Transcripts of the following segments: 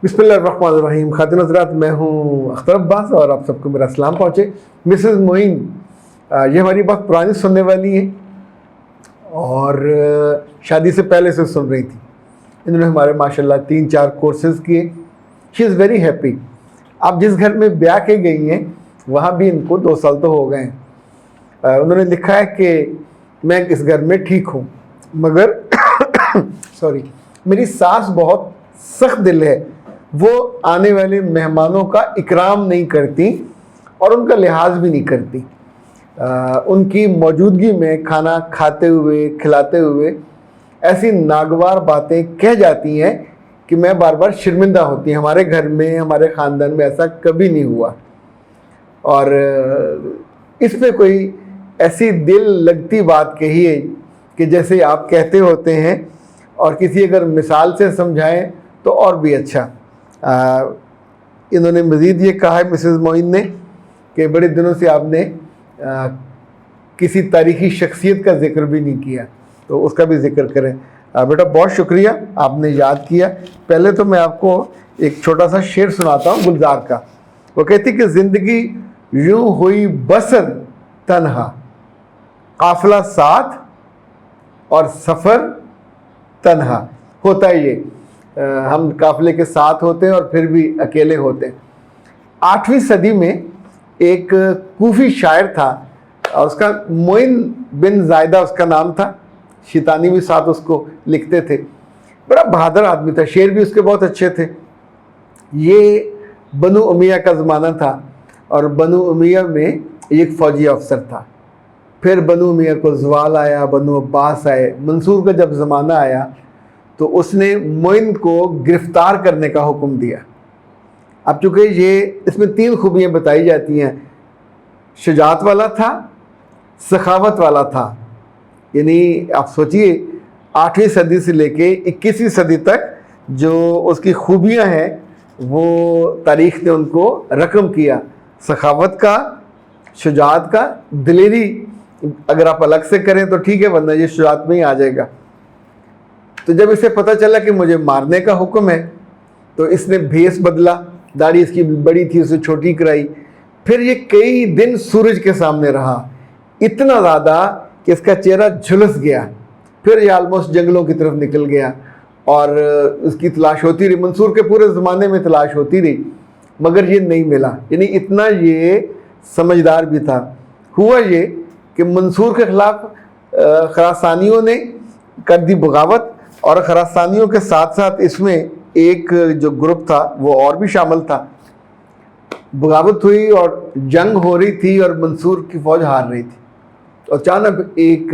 बिस्मिल्लाहिर्रहमानिर्रहीम। खातिन हज़रात, मैं हूँ अख्तर अब्बास और आप सबको मेरा सलाम पहुँचे। मिसेस मोइन ये हमारी बहुत पुरानी सुनने वाली हैं और शादी से पहले से सुन रही थी। इन्होंने हमारे माशाल्लाह 3-4 कोर्सेज़ किए। She is very happy. आप जिस घर में ब्याह के गई हैं वहाँ भी इनको 2 साल तो हो गए हैं। उन्होंने लिखा है कि मैं इस घर में ठीक हूँ, मगर सॉरी, मेरी सास बहुत सख्त दिल है। वो आने वाले मेहमानों का इकराम नहीं करती और उनका लिहाज भी नहीं करती। उनकी मौजूदगी में खाना खाते हुए खिलाते हुए ऐसी नागवार बातें कह जाती हैं कि मैं बार बार शर्मिंदा होती हूँ। हमारे घर में, हमारे ख़ानदान में ऐसा कभी नहीं हुआ। और इस पे कोई ऐसी दिल लगती बात कहिए कि जैसे आप कहते होते हैं, और किसी अगर मिसाल से समझाएं तो और भी अच्छा। इन्होंने मज़ीद ये कहा है मिसेस मोइन ने कि बड़े दिनों से आपने किसी तारीख़ी शख्सियत का ज़िक्र भी नहीं किया, तो उसका भी ज़िक्र करें। बेटा बहुत शुक्रिया, आपने याद किया। पहले तो मैं आपको एक छोटा सा शेर सुनाता हूँ गुलजार का। वो कहती कि ज़िंदगी यूँ हुई बसर तन्हा, काफ़िला साथ और सफ़र तन्हा। होता है ये, हम काफ़िले के साथ होते हैं और फिर भी अकेले होते हैं। 8वीं सदी में एक कूफी शायर था और उसका मोइन बिन ज़ायदा उसका नाम था। शैतानी भी साथ उसको लिखते थे। बड़ा बहादुर आदमी था, शेर भी उसके बहुत अच्छे थे। ये बनु उमैया का ज़माना था और बनु उमैया में एक फ़ौजी अफसर था। फिर बनु उमैया को ज़वाल आया, बनु अब्बास आए। मंसूर का जब ज़माना आया तो उसने मोइन को गिरफ़्तार करने का हुक्म दिया। अब चूँकि ये इसमें 3 खूबियाँ बताई जाती हैं, शुजाअत वाला था, सखावत वाला था। यानी आप सोचिए 8वीं सदी से लेके 21वीं सदी तक जो उसकी खूबियाँ हैं वो तारीख़ ने उनको रकम किया। सखावत का, शुजाअत का, दिलेरी अगर आप अलग से करें तो ठीक है, वरना ये शुजाअत में ही आ जाएगा। तो जब इसे पता चला कि मुझे मारने का हुक्म है तो इसने भेस बदला। दाढ़ी इसकी बड़ी थी, उसे छोटी कराई। फिर ये कई दिन सूरज के सामने रहा, इतना ज़्यादा कि इसका चेहरा झुलस गया। फिर ये आलमोस्ट जंगलों की तरफ निकल गया और उसकी तलाश होती रही। मंसूर के पूरे ज़माने में तलाश होती रही मगर ये नहीं मिला। यानी इतना ये समझदार भी था। हुआ ये कि मंसूर के ख़िलाफ़ खरासानियों ने कर दी बगावत, और खरासानियों के साथ साथ इसमें एक जो ग्रुप था वो और भी शामिल था। बगावत हुई और जंग हो रही थी और मंसूर की फ़ौज हार रही थी। तो अचानक एक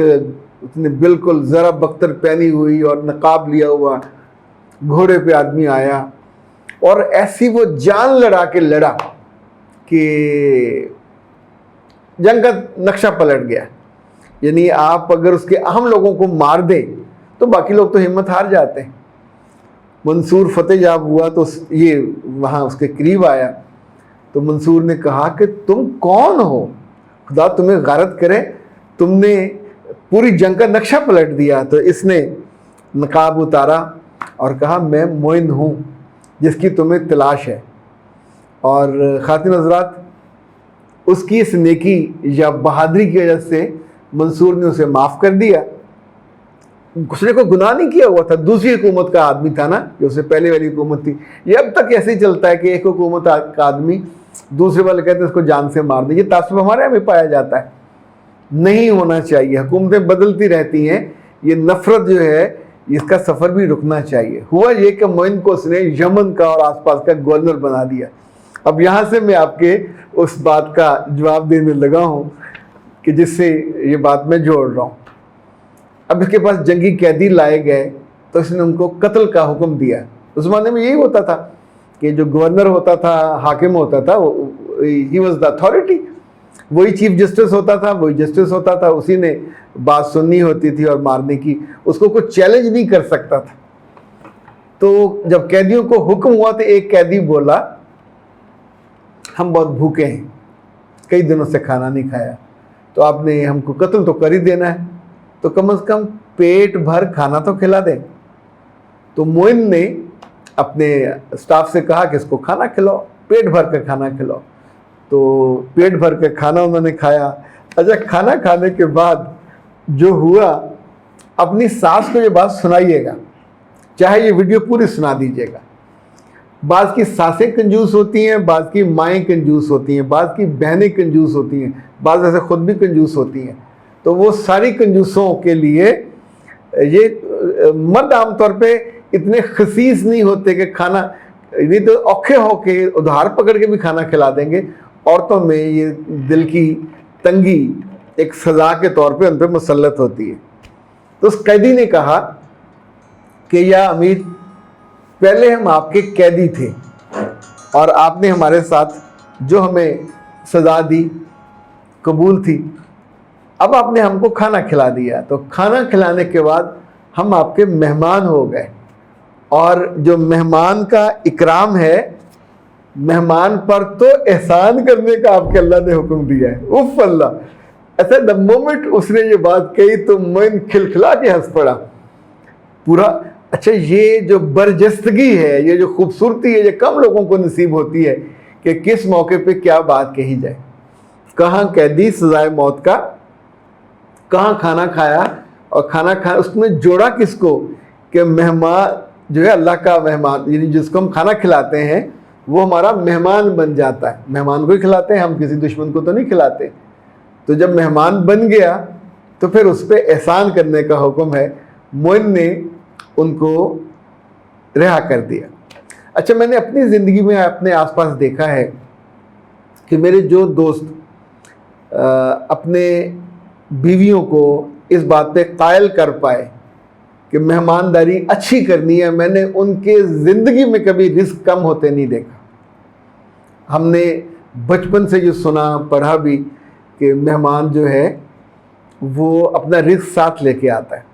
उसने बिल्कुल ज़रा बख्तर पहनी हुई और नकाब लिया हुआ घोड़े पे आदमी आया और ऐसी वो जान लड़ा के लड़ा कि जंग का नक्शा पलट गया। यानी आप अगर उसके अहम लोगों को मार दें तो बाकी लोग तो हिम्मत हार जाते हैं। मंसूर फतेह जब हुआ तो ये वहाँ उसके करीब आया तो मंसूर ने कहा कि तुम कौन हो, खुदा तुम्हें गारत करे, तुमने पूरी जंग का नक्शा पलट दिया। तो इसने नकाब उतारा और कहा मैं मोइन हूँ जिसकी तुम्हें तलाश है। और खातिन हज़रात, उसकी इस नेकी या बहादुरी की वजह से मंसूर ने उसे माफ़ कर दिया। उसने कोई गुनाह नहीं किया हुआ था, दूसरी हुकूमत का आदमी था ना, जो उससे पहले वाली हुकूमत थी। ये अब तक ऐसे ही चलता है कि एक हुकूमत का आदमी दूसरे वाले कहते हैं इसको जान से मार दे। ये तासुब हमारे यहाँ भी पाया जाता है, नहीं होना चाहिए। हुकूमतें बदलती रहती हैं, ये नफ़रत जो है इसका सफ़र भी रुकना चाहिए। हुआ ये कि मोइन को उसने यमन का और आसपास का गवर्नर बना दिया। अब यहाँ से मैं आपके उस बात का जवाब देने लगा हूँ कि जिससे ये बात मैं जोड़ रहा हूँ। अब इसके पास जंगी कैदी लाए गए तो इसने उनको कत्ल का हुक्म दिया। उस ज़माने में यही होता था कि जो गवर्नर होता था, हाकिम होता था, ही वॉज द अथॉरिटी। वही चीफ जस्टिस होता था, वही जस्टिस होता था, उसी ने बात सुननी होती थी और मारने की। उसको कुछ चैलेंज नहीं कर सकता था। तो जब कैदियों को हुक्म हुआ तो एक कैदी बोला हम बहुत भूखे हैं, कई दिनों से खाना नहीं खाया, तो आपने हमको कत्ल तो कर ही देना है, तो कम से कम पेट भर खाना तो खिला दें। तो मोइन ने اپنے اسٹاف سے کہا کہ اس کو کھانا کھلاؤ، پیٹ بھر کے کھانا کھلاؤ. تو پیٹ بھر کے کھانا انہوں نے کھایا. اچھا کھانا کھانے کے بعد جو ہوا، اپنی ساس کو یہ بات سنائیے گا، چاہے یہ ویڈیو پوری سنا دیجیے گا. بعض کی ساسیں کنجوس ہوتی ہیں، بعض کی مائیں کنجوس ہوتی ہیں، بعض کی بہنیں کنجوس ہوتی ہیں، بعض ایسے خود بھی کنجوس ہوتی ہیں. تو وہ ساری کنجوسوں کے لیے یہ مرد عام طور پہ اتنے خسیس نہیں ہوتے کہ کھانا، نہیں تو اوکھے ہو کے ادھار پکڑ کے بھی کھانا کھلا دیں گے. عورتوں میں یہ دل کی تنگی ایک سزا کے طور پہ ان پہ مسلط ہوتی ہے. تو اس قیدی نے کہا کہ یا امیر، پہلے ہم آپ کے قیدی تھے اور آپ نے ہمارے ساتھ جو ہمیں سزا دی قبول تھی، اب آپ نے ہم کو کھانا کھلا دیا، تو کھانا کھلانے کے بعد ہم آپ کے مہمان ہو گئے. اور جو مہمان کا اکرام ہے، مہمان پر تو احسان کرنے کا آپ کے اللہ نے حکم دیا ہے. اف اللہ! ایسا دا مومنٹ اس نے یہ بات کہی تو میں کھلکھلا کے ہنس پڑا پورا. اچھا یہ جو برجستگی ہے، یہ جو خوبصورتی ہے، یہ کم لوگوں کو نصیب ہوتی ہے کہ کس موقع پہ کیا بات کہی جائے. کہاں قیدی سزائے موت کا، کہاں کھانا کھایا، اور کھانا کھایا اس میں جوڑا کس کو کہ مہمان جو ہے اللہ کا مہمان، یعنی جس کو ہم کھانا کھلاتے ہیں وہ ہمارا مہمان بن جاتا ہے. مہمان کو ہی کھلاتے ہیں ہم، کسی دشمن کو تو نہیں کھلاتے. تو جب مہمان بن گیا تو پھر اس پہ احسان کرنے کا حکم ہے. معین نے ان کو رہا کر دیا. اچھا میں نے اپنی زندگی میں اپنے آس پاس دیکھا ہے کہ میرے جو دوست اپنے بیویوں کو اس بات پہ قائل کر پائے کہ مہمانداری اچھی کرنی ہے، میں نے ان کے زندگی میں کبھی رزق کم ہوتے نہیں دیکھا. ہم نے بچپن سے جو سنا پڑھا بھی کہ مہمان جو ہے وہ اپنا رزق ساتھ لے کے آتا ہے.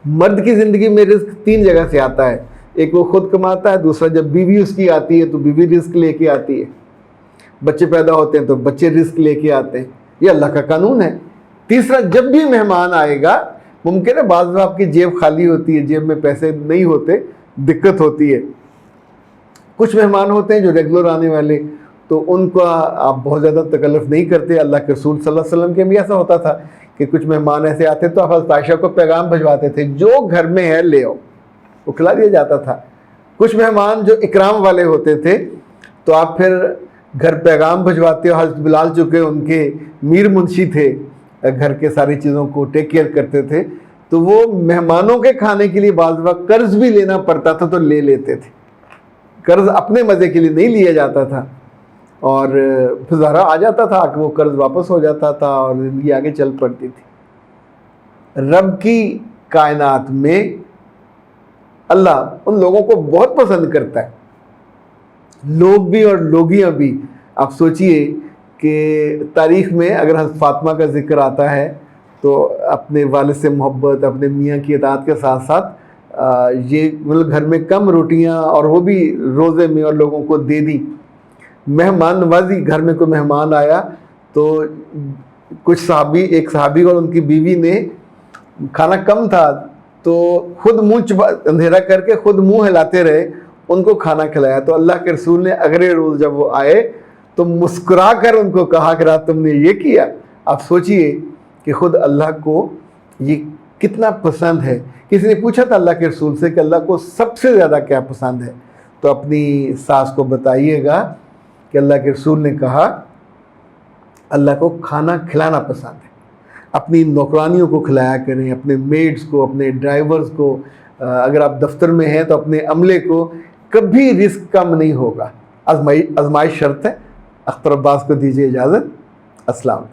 مرد کی زندگی میں رزق 3 جگہ سے آتا ہے. ایک وہ خود کماتا ہے، دوسرا جب بیوی اس کی آتی ہے تو بیوی رزق لے کے آتی ہے، بچے پیدا ہوتے ہیں تو بچے رزق لے کے آتے ہیں، یہ اللہ کا قانون ہے. تیسرا جب بھی مہمان آئے گا، ممکن ہے بعض میں آپ کی جیب خالی ہوتی ہے، جیب میں پیسے نہیں ہوتے، دقت ہوتی ہے. کچھ مہمان ہوتے ہیں جو ریگولر آنے والے، تو ان کا آپ بہت زیادہ تکلف نہیں کرتے. اللہ کے رسول صلی اللہ علیہ وسلم کے بھی ایسا ہوتا تھا کہ کچھ مہمان ایسے آتے تو آپ حضرت عائشہ کو پیغام بھجواتے تھے جو گھر میں ہے لے آؤ، وہ کھلا دیا جاتا تھا. کچھ مہمان جو اکرام والے ہوتے تھے تو آپ پھر گھر پیغام بھجواتے ہو. حضرت بلال چونکہ ان کے میر منشی تھے، گھر کے ساری چیزوں کو ٹیک کیئر کرتے تھے، تو وہ مہمانوں کے کھانے کے لیے بعض وقت قرض بھی لینا پڑتا تھا تو لے لیتے تھے. قرض اپنے مزے کے لیے نہیں لیا جاتا تھا، اور پھر ظاہرہ آ جاتا تھا کہ وہ قرض واپس ہو جاتا تھا اور زندگی آگے چل پڑتی تھی. رب کی کائنات میں اللہ ان لوگوں کو بہت پسند کرتا ہے، لوگ بھی اور لوگیاں بھی. آپ سوچئے کہ تاریخ میں اگر حضرت فاطمہ کا ذکر آتا ہے تو اپنے والد سے محبت، اپنے میاں کی اطاعت کے ساتھ ساتھ یہ مطلب گھر میں کم روٹیاں اور وہ بھی روزے میں اور لوگوں کو دے دی. مہمان نوازی، گھر میں کوئی مہمان آیا تو کچھ صحابی، ایک صحابی اور ان کی بیوی نے کھانا کم تھا تو خود منہ اندھیرا کر کے خود منہ ہلاتے رہے، ان کو کھانا کھلایا. تو اللہ کے رسول نے اگلے روز جب وہ آئے تو مسکرا کر ان کو کہا کہ رات تم نے یہ کیا. آپ سوچئے کہ خود اللہ کو یہ کتنا پسند ہے. کسی نے پوچھا تھا اللہ کے رسول سے کہ اللہ کو سب سے زیادہ کیا پسند ہے، تو اپنی ساس کو بتائیے گا کہ اللہ کے رسول نے کہا اللہ کو کھانا کھلانا پسند ہے. اپنی نوکرانیوں کو کھلایا کریں، اپنے میڈز کو، اپنے ڈرائیورز کو، اگر آپ دفتر میں ہیں تو اپنے عملے کو. کبھی رزق کم نہیں ہوگا. آزمائش شرط ہے. اختر عباس کو دیجیے اجازت. السلام.